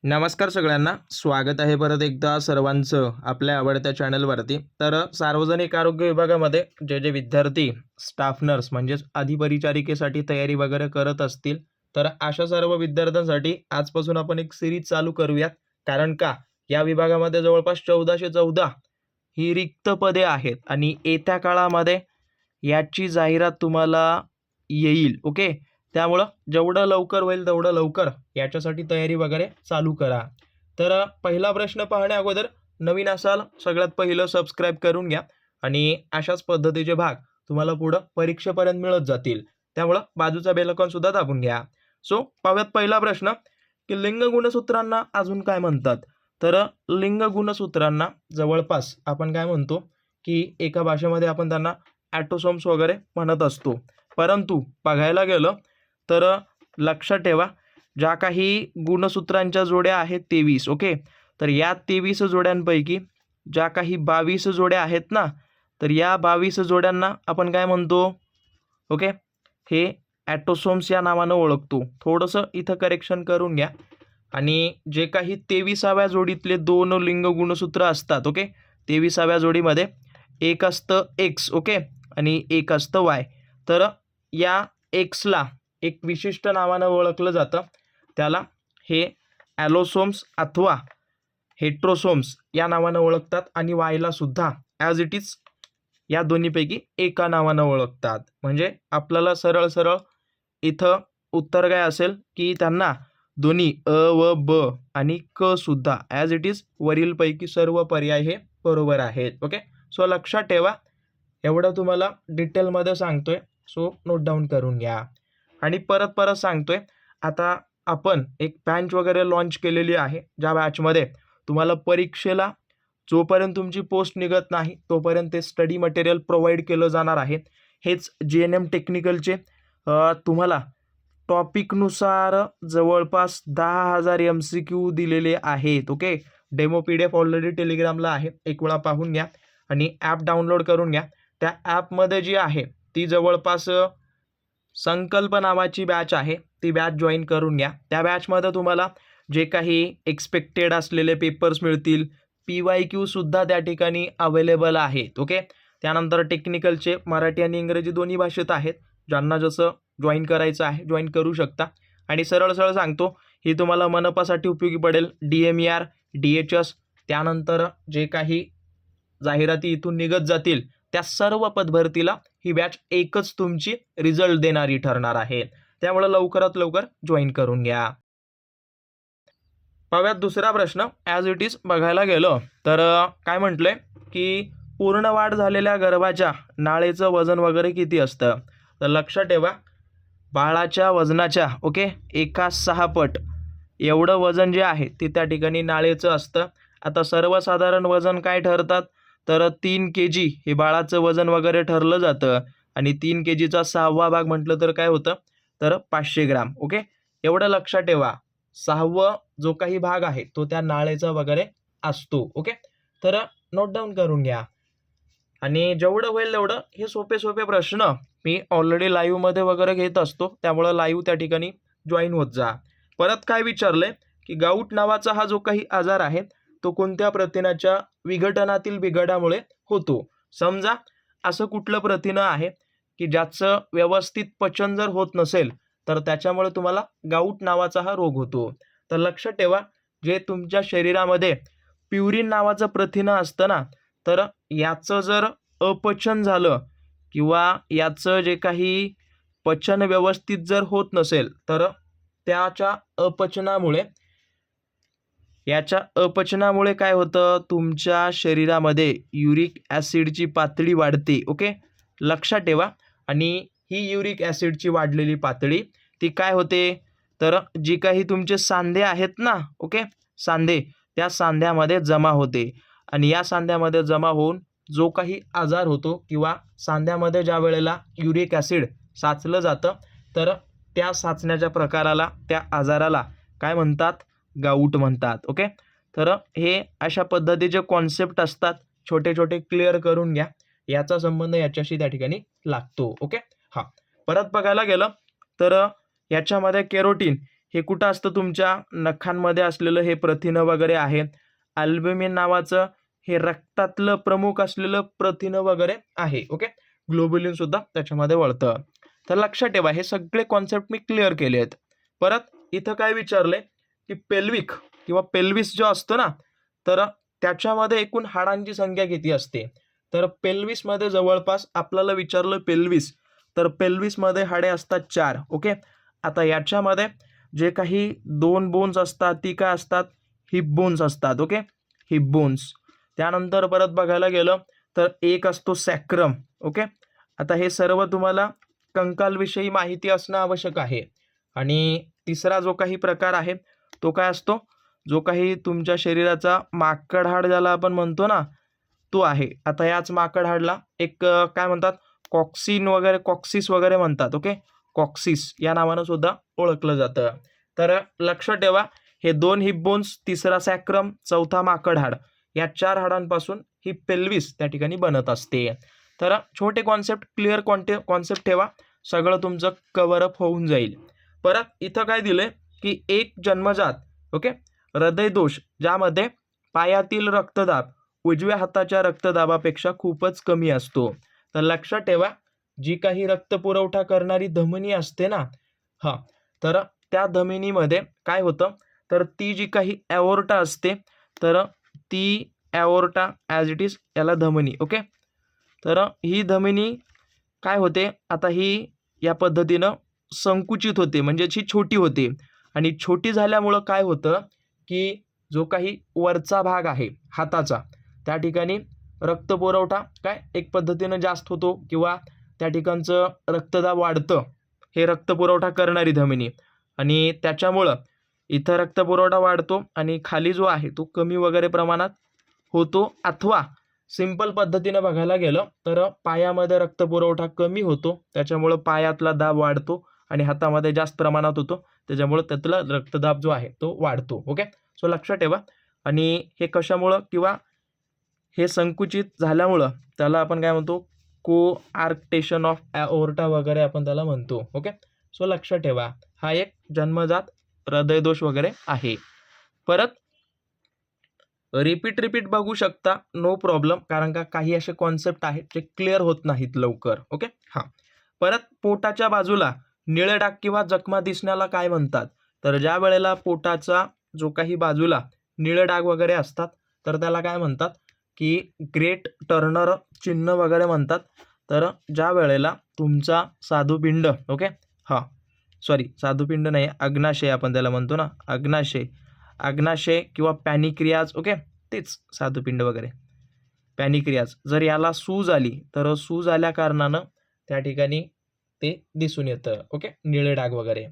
नमस्कार सगळ्यांना, स्वागत आहे परत एकदा सर्वांचं आपल्या आवडत्या चॅनलवरती. तर सार्वजनिक आरोग्य विभागामध्ये जे विद्यार्थी स्टाफ नर्स म्हणजेच अधिपरिचारिकेसाठी तयारी वगैरे करत असतील, तर अशा सर्व विद्यार्थ्यांसाठी आजपासून आपण एक सिरीज चालू करूयात. कारण का या विभागामध्ये जवळपास 1414 ही रिक्त पदे आहेत आणि येत्या काळामध्ये याची जाहिरात तुम्हाला येईल. ओके, त्यामुळं जेवढं लवकर होईल तेवढं लवकर याच्यासाठी तयारी वगैरे चालू करा. तर पहिला प्रश्न पाहण्या अगोदर नवीन असाल सगळ्यात पहिलं सबस्क्राईब करून घ्या आणि अशाच पद्धतीचे भाग तुम्हाला पुढं परीक्षेपर्यंत मिळत जातील. त्यामुळं बाजूचा बेल आयकॉन सुद्धा दाबून घ्या. सो पाहूयात पहिला प्रश्न की लिंग गुणसूत्रांना अजून काय म्हणतात. तर लिंग गुणसूत्रांना जवळपास आपण काय म्हणतो की एका भाषेमध्ये आपण त्यांना ॲटोसोम्स वगैरे म्हणत असतो. परंतु बघायला गेलं तर लक्षात ठेवा, ज्या काही गुणसूत्रांच्या जोड्या आहेत 23. ओके, तर या 23 जोड्यांपैकी ज्या काही 22 जोड्या आहेत ना, तर या 22 जोड्यांना आपण काय म्हणतो. ओके, हे ॲटोसोम्स या नावानं ओळखतो. थोडंसं इथं करेक्शन करून घ्या. आणि जे काही 23व्या जोडीतले 2 लिंग गुणसूत्र असतात. ओके, 23व्या जोडीमध्ये एक असतं एक्स. ओके, आणि एक असतं वाय. तर या एक्सला एक विशिष्ट नावानं ओळखलं जातं. त्याला हे ॲलोसोम्स अथवा हेट्रोसोम्स या नावानं ओळखतात आणि वायला सुद्धा ॲज इट इज या दोन्हीपैकी एका नावानं ओळखतात. म्हणजे आपल्याला सरळ सरळ इथं उत्तर काय असेल की त्यांना दोन्ही अ व ब आणि क सुद्धा ॲज इट इज वरीलपैकी सर्व पर्याय हे बरोबर आहेत. ओके, सो लक्षात ठेवा, एवढं तुम्हाला डिटेलमध्ये सांगतोय. सो नोट डाऊन करून घ्या. आणि परत परत सांगतोय, आता आपण एक बॅच वगैरे लॉन्च केलेली आहे, ज्या बॅचमध्ये तुम्हाला परीक्षेला जोपर्यंत तुमची पोस्ट निघत नाही तोपर्यंत ते स्टडी मटेरियल प्रोव्हाइड केलं जाणार आहे. हेच JNM टेक्निकलचे तुम्हाला टॉपिकनुसार जवळपास 10,000 MCQ दिलेले आहेत. ओके, डेमो PDF ऑलरेडी टेलिग्रामला आहे, एक वेळा पाहून घ्या आणि ॲप डाउनलोड करून घ्या. त्या ॲपमध्ये जी आहे ती जवळपास संकल्प नावाची बॅच आहे, ती बॅच जॉईन करून घ्या. त्या बॅचमध्ये तुम्हाला जे काही एक्सपेक्टेड असलेले पेपर्स मिळतील, PYQ सुद्धा त्या ठिकाणी अवेलेबल आहेत. ओके, त्यानंतर टेक्निकलचे मराठी आणि इंग्रजी दोन्ही भाषेत आहेत. ज्यांना जसं जॉईन करायचं आहे जॉईन करू शकता. आणि सरळ सरळ सांगतो, ही तुम्हाला मनपासाठी उपयोगी पडेल. DMER, DHS, त्यानंतर जे काही जाहिराती इथून निघत जातील त्या सर्व पदभरतीला ही बॅच एकच तुमची रिझल्ट देणारी ठरणार आहे. त्यामुळे लवकरात लवकर जॉईन करून घ्या. पाहूयात दुसरा प्रश्न. ॲज इट इज बघायला गेलं तर काय म्हटलंय की पूर्ण वाढ झालेल्या गर्भाच्या नाळेचं वजन वगैरे किती असतं. तर लक्षात ठेवा, बाळाच्या वजनाच्या ओके 1/6 पट एवढं वजन जे आहे ते त्या ठिकाणी नाळेचं असतं. आता सर्वसाधारण वजन काय ठरतात, तर 3 kg हे बाळाचं वजन वगैरे ठरलं जातं. आणि 3 kgचा 6वा भाग म्हटलं तर काय होतं, तर 500 ग्राम. ओके, एवढं लक्षात ठेवा. 6वा जो काही भाग आहे तो त्या नाळेचा वगैरे असतो. ओके, तर नोट डाऊन करून घ्या. आणि जेवढं होईल तेवढं हे सोपे सोपे प्रश्न मी ऑलरेडी लाईव्हमध्ये वगैरे घेत असतो, त्यामुळं लाईव्ह त्या ठिकाणी जॉईन होत जा. परत काय विचारलंय की गाऊट नावाचा हा जो काही आजार आहे तो कोणत्या प्रथिनाच्या विघटनातील बिघाडामुळे होतो. समजा असं कुठलं प्रथिन आहे की ज्याचं व्यवस्थित पचन जर होत नसेल तर त्याच्यामुळे तुम्हाला गाऊट नावाचा हा रोग होतो. तर लक्षात ठेवा, जे तुमच्या शरीरामध्ये प्युरिन नावाचं प्रथिन असतं ना, तर याचं जर अपचन झालं किंवा याचं जे काही पचन व्यवस्थित जर होत नसेल तर त्याच्या अपचनामुळे काय होतं, तुमच्या शरीरामध्ये युरिक ॲसिडची पातळी वाढते. ओके, लक्षात ठेवा. आणि ही युरिक ॲसिडची वाढलेली पातळी ती काय होते, तर जी काही तुमचे सांधे आहेत ना, ओके, सांधे, त्या सांध्यामध्ये जमा होते. आणि या सांध्यामध्ये जमा होऊन जो काही आजार होतो किंवा सांध्यामध्ये ज्या वेळेला युरिक ॲसिड साचलं जातं तर त्या साचण्याच्या प्रकाराला, त्या आजाराला काय म्हणतात, गाऊट म्हणतात. ओके, तर हे अशा पद्धतीचे कॉन्सेप्ट असतात, छोटे छोटे क्लिअर करून घ्या. याचा संबंध याच्याशी त्या ठिकाणी लागतो. ओके, हां, परत बघायला गेलं तर याच्यामध्ये केरोटीन हे कुठं असतं तुमच्या नखांमध्ये असलेलं हे प्रथिनं वगैरे आहे. अल्ब्युमिन नावाचं हे रक्तातलं प्रमुख असलेलं प्रथिनं वगैरे आहे. ओके, ग्लोब्युलिन सुद्धा त्याच्यामध्ये वळतं. तर लक्षात ठेवा हे सगळे कॉन्सेप्ट मी क्लिअर केले आहेत. परत इथं काय विचारलंय की पेल्विक किंवा पेल्विस जो असतो ना, तर त्याच्यामध्ये एकूण हाडांची संख्या किती असते. तर पेल्विसमध्ये जवळपास आपल्याला विचारलं पेल्विस, तर पेल्विसमध्ये हाडे असतात 4. ओके, आता याच्यामध्ये जे काही 2 बोन्स असतात ती काय असतात, हिप बोन्स असतात. Okay, heap bones. त्यानंतर परत बघायला गेलं तर एक असतो सॅक्रम. ओके, आता हे सर्व तुम्हाला कंकालविषयी माहिती असणं आवश्यक आहे. आणि तिसरा जो काही प्रकार आहे तो काय असतो, जो काही तुमच्या शरीराचा माकड हाड ज्याला आपण म्हणतो ना, तो आहे. आता याच माकड हाडला एक काय म्हणतात, कॉक्सिन वगैरे, कॉक्सिस वगैरे म्हणतात. ओके, कॉक्सिस या नावानं सुद्धा ओळखलं जातं. तर लक्षात ठेवा हे 2 हिप बोन्स, तिसरा सॅक्रम, चौथा माकड हाड, या 4 हाडांपासून ही पेल्विस त्या ठिकाणी बनत असते. तर छोटे कॉन्सेप्ट क्लिअर कॉन्सेप्ट ठेवा, सगळं तुमचं कव्हर अप होऊन जाईल. परत इथं काय दिलंय की एक जन्मजात ओके हृदयदोष ज्यामध्ये पायातील रक्तदाब उजव्या हाताच्या रक्तदाबापेक्षा खूपच कमी असतो. तर लक्षात ठेवा जी काही रक्तपुरवठा करणारी धमनी असते ना, हा, तर त्या धमनीमध्ये काय होतं, तर ती जी काही ॲओर्टा असते, तर ती ॲओर्टा ॲज इट इज याला धमनी. ओके, तर ही धमनी काय होते, आता ही या पद्धतीनं संकुचित होते, म्हणजे ही छोटी होते. आणि छोटी झाल्यामुळं काय होतं की जो काही वरचा भाग आहे हाताचा त्या ठिकाणी रक्तपुरवठा काय एक पद्धतीनं जास्त होतो किंवा त्या ठिकाणचं रक्तदाब वाढतं, हे रक्तपुरवठा करणारी धमनी. आणि त्याच्यामुळं इथं रक्तपुरवठा वाढतो आणि खाली जो आहे तो कमी वगैरे प्रमाणात होतो. अथवा सिंपल पद्धतीनं बघायला गेलं तर पायामध्ये रक्तपुरवठा कमी होतो, त्याच्यामुळं पायातला दाब वाढतो आणि हातामध्ये जास्त प्रमाणात होतो, त्याच्यामुळं त्यातला रक्तदाब जो आहे तो वाढतो. ओके, सो लक्षात ठेवा. आणि हे कशामुळं किंवा हे संकुचित झाल्यामुळं त्याला आपण काय म्हणतो, कोआर्क्टेशन ऑफ ॲओर्टा वगैरे आपण त्याला म्हणतो. ओके, सो लक्षात ठेवा हा एक जन्मजात हृदयदोष वगैरे आहे. परत रिपीट बघू शकता, नो प्रॉब्लेम, कारण का काही असे कॉन्सेप्ट आहेत जे क्लिअर होत नाहीत लवकर. ओके, हां. परत पोटाच्या बाजूला निळे डाग किंवा जखमा दिसण्याला काय म्हणतात. तर ज्या वेळेला पोटाचा जो काही बाजूला निळे डाग वगैरे असतात तर त्याला काय म्हणतात की ग्रेट टर्नर चिन्ह वगैरे म्हणतात. तर ज्या वेळेला तुमचा साधुपिंड, ओके, हां, सॉरी साधुपिंड नाही, अग्नाशय आपण त्याला म्हणतो ना, अग्नाशय किंवा पॅनिक्रियाज, ओके, तेच साधुपिंड वगैरे, पॅनिक्रियाज, जर याला सूज आली तर सूज आल्या कारणानं त्या ठिकाणी ते दिसून येतं. ओके, निळे डाग वगैरे.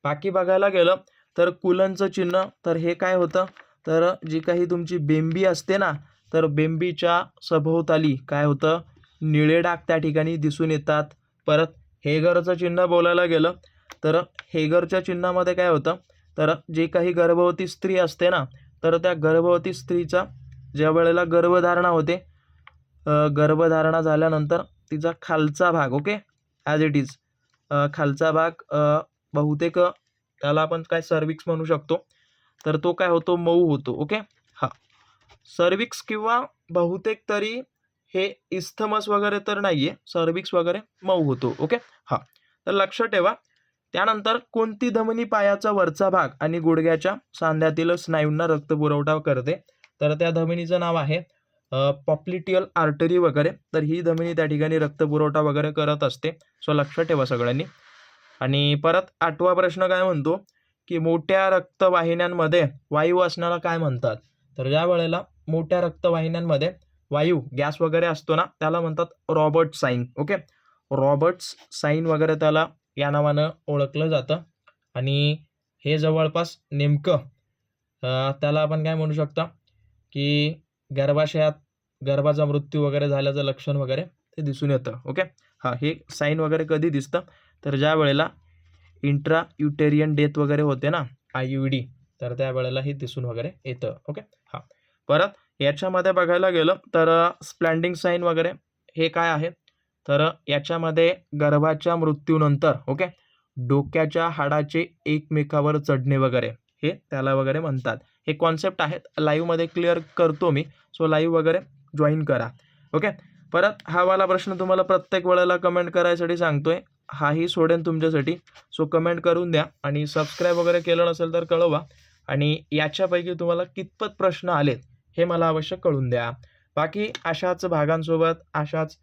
बाकी बघायला गेलं तर कुलनचं चिन्ह, तर हे काय होतं, तर जी काही तुमची बेंबी असते ना, तर बेंबीच्या सभोवताली काय होतं, निळे डाग त्या ठिकाणी दिसून येतात. परत हेगरचं चिन्ह बोलायला गेलं तर हेगरच्या चिन्हामध्ये काय होतं, तर जे काही गर्भवती स्त्री असते ना, तर त्या गर्भवती स्त्रीचा ज्या वेळेला गर्भधारणा होते, गर्भधारणा झाल्यानंतर तिचा खालचा भाग, ओके, ॲज इट इज खालचा भाग बहुतेक त्याला आपण काय सर्विक्स म्हणू शकतो, तर तो काय होतो, मऊ होतो. ओके, हा, सर्विक्स किंवा बहुतेक तरी हे इस्थमस वगैरे तर नाहीये, सर्विक्स वगैरे मऊ होतो. ओके, हा, तर लक्षात ठेवा. त्यानंतर कोणती धमनी पायाचा वरचा भाग आणि गुडघ्याच्या सांध्यातील स्नायूंना रक्तपुरवठा करते, तर त्या धमनीचं नाव आहे पॉप्लिटियल आर्टरी वगैरे. तर ही धमनी त्या ठिकाणी रक्तपुरवठा वगैरे करत असते. सो लक्षात ठेवा सगळ्यांनी. आणि परत 8वा प्रश्न काय म्हणतो की मोठ्या रक्तवाहिन्यांमध्ये वायू असण्याला काय म्हणतात. तर ज्या वेळेला मोठ्या रक्तवाहिन्यांमध्ये वायू गॅस वगैरे असतो ना, त्याला म्हणतात Robert sign. Okay, Roberts sign वगैरे त्याला या नावानं ओळखलं जातं. आणि हे जवळपास नेमकं त्याला आपण काय म्हणू शकता की गर्भाशयात गर्भाचा मृत्यू वगैरे झाल्याचं लक्षण वगैरे ते दिसून येतं. ओके, हां, हे साईन वगैरे कधी दिसतं, तर ज्या वेळेला इंट्रा युटेरियन डेथ वगैरे होते ना, IUD, तर त्यावेळेला हे दिसून वगैरे येतं. ओके, हां. परत याच्यामध्ये बघायला गेलं तर स्प्लॅन्डिंग साईन वगैरे हे काय आहे, तर याच्यामध्ये गर्भाच्या मृत्यूनंतर, ओके, डोक्याच्या हाडाचे एकमेकावर चढणे वगैरे हे त्याला वगैरे म्हणतात. हे कॉन्सेप्ट आहेत लाईव्हमध्ये क्लिअर करतो मी. सो लाईव्ह वगैरे जॉईन करा. ओके. परत हा वाला प्रश्न तुम्हाला प्रत्येक वेळेला कमेंट करायसाठी सांगतोय. हाही सोडेन तुमच्यासाठी. सो कमेंट करून द्या आणि सबस्क्राईब वगैरे केलं नसेल तर कळवा. आणि याच्यापैकी तुम्हाला कितपत प्रश्न आलेत हे मला अवश्य कळून द्या. बाकी अशाच भागांसोबत अशाच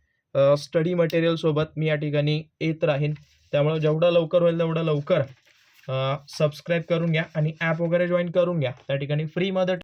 स्टडी मटेरियलसोबत मी या ठिकाणी येत राहीन. त्यामुळे जेवढं लवकर होईल तेवढं लवकर सबस्क्राईब करून घ्या आणि ॲप वगैरे जॉईन करून घ्या. त्या ठिकाणी फ्रीमध्ये